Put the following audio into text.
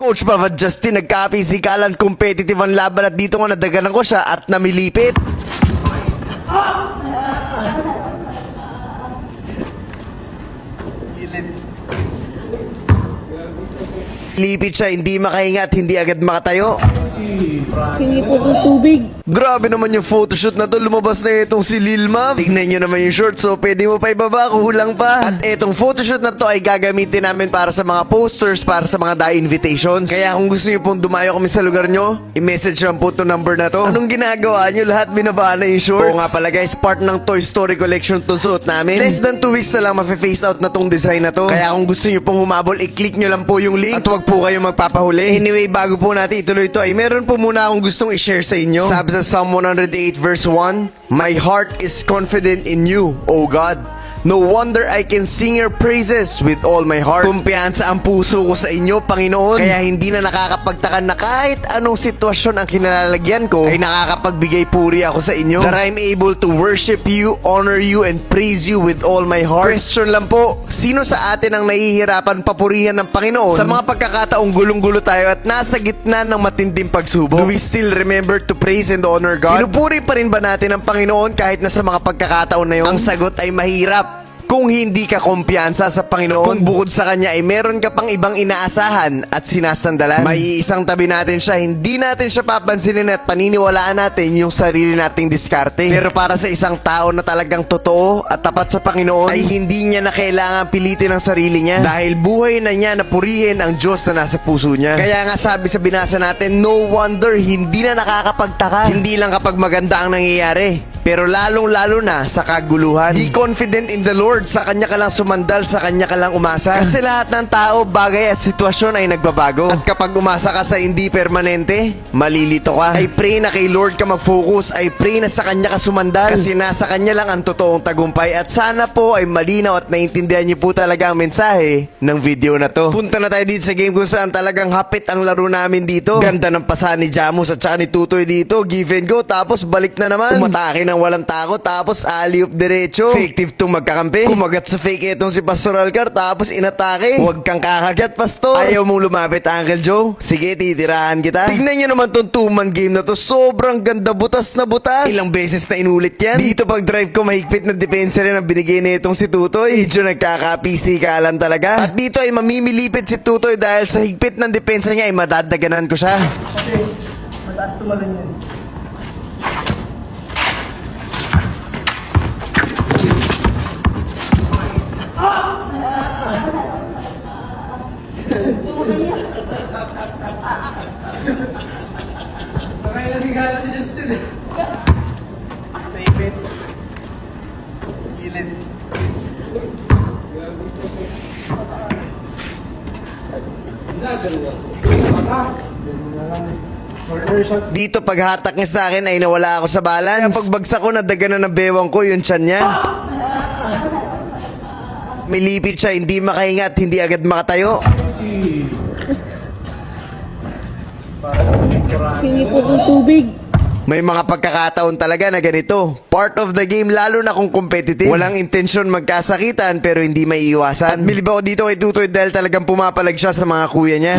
Coach Bavad Justin, nagkapisikalan, competitive ang laban at dito nga nadaganan ko siya at namilipit. Lipit siya, hindi makahinga at hindi agad makatayo. Hingi po ng tubig. Grabe naman yung photoshoot na to. Lumabas na itong si Lil Ma'am. Tignan nyo naman yung short, so pwede mo pa ibaba, kulang pa. At itong photoshoot na to ay gagamitin namin para sa mga posters, para sa mga die invitations. Kaya kung gusto nyo pong dumayo kami sa lugar nyo, i-message lang po itong number na to. Anong ginagawa nyo? Lahat binaba na yung shorts. Oo nga pala guys, part ng Toy Story collection to suot namin. Less than 2 weeks na lang mafe-face out na tong design na to. Kaya kung gusto nyo pong humabol, i-click nyo lang po yung link. At huwag po kayong magpapahuli. Anyway, bago po natin ituloy ito, ay meron po muna akong gustong i-share sa inyo. Sabi sa Psalm 108 verse 1, My heart is confident in you, O God. No wonder I can sing your praises with all my heart. Kumpiyansa ang puso ko sa inyo, Panginoon. Kaya hindi na nakakapagtaka na kahit anong sitwasyon ang kinalalagyan ko, ay nakakapagbigay puri ako sa inyo. That I'm able to worship you, honor you, and praise you with all my heart. Question lang po, sino sa atin ang nahihirapan papurihan ng Panginoon sa mga pagkakataong gulong-gulo tayo at nasa gitna ng matinding pagsubok? Do we still remember to praise and honor God? Pinupuri pa rin ba natin ang Panginoon kahit na sa mga pagkakataon na yun? Ang sagot ay mahirap. Kung hindi ka kumpiyansa sa Panginoon, kung bukod sa Kanya ay meron ka pang ibang inaasahan at sinasandalan, may isang tabi natin siya, hindi natin siya papansinin at paniniwalaan natin yung sarili nating diskarte. Pero para sa isang tao na talagang totoo at tapat sa Panginoon, ay hindi niya na kailangan pilitin ang sarili niya dahil buhay na niya na purihin ang Diyos na nasa puso niya. Kaya nga sabi sa binasa natin, no wonder hindi na nakakapagtaka. Hindi lang kapag maganda ang nangyayari, pero lalong-lalo na sa kaguluhan. Be confident in the Lord. Sa Kanya ka lang sumandal, sa Kanya ka lang umasa. Kasi lahat ng tao, bagay at sitwasyon ay nagbabago. At kapag umasa ka sa hindi permanente, malilito ka. I pray na kay Lord ka mag-focus. I pray na sa Kanya ka sumandal. Kasi nasa Kanya lang ang totoong tagumpay. At sana po ay malinaw at naintindihan niyo po talaga ang mensahe ng video na to. Punta na tayo dito sa game kung saan talagang hapit ang laro namin dito. Ganda ng pasa ni Jamus at saka ni Tutoy dito. Give and go, tapos balik na naman. Umatake ng walang takot, tapos alley-oop diretso. Effective tong magkakampi. Kumagat sa fake itong si Pastor Alcar, tapos inatake. Huwag kang kakagat, Pastor. Ayaw mong lumapit, Uncle Joe? Sige, titirahan kita. Tignan nyo naman tong 2-man game na to. Sobrang ganda, butas na butas. Ilang beses na inulit yan. Dito pag drive ko, mahigpit na depensa rin ang binigay na itong si Tutoy. Medyo nagkaka-PC-kalan talaga. At dito ay mamimilipit si Tutoy dahil sa higpit ng depensa niya ay madadaganan ko siya. Kasi mataas tumalon yan. Nakailanigala si Justin eh. Naipit. Gilid. Corner shot. Dito paghatak niya sa akin ay nawala ako sa balance. Kaya pagbagsak ko, nadaganan ng bewang ko yung tiyan niya. Milipit siya, hindi makahinga at hindi agad makatayo. Hingi po ng tubig. May mga pagkakataon talaga na ganito. Part of the game, lalo na kung competitive. Walang intensyon magkasakitan pero hindi may iwasan. At bilib ako dito kay Tutoy dahil talagang pumapalag siya sa mga kuya niya.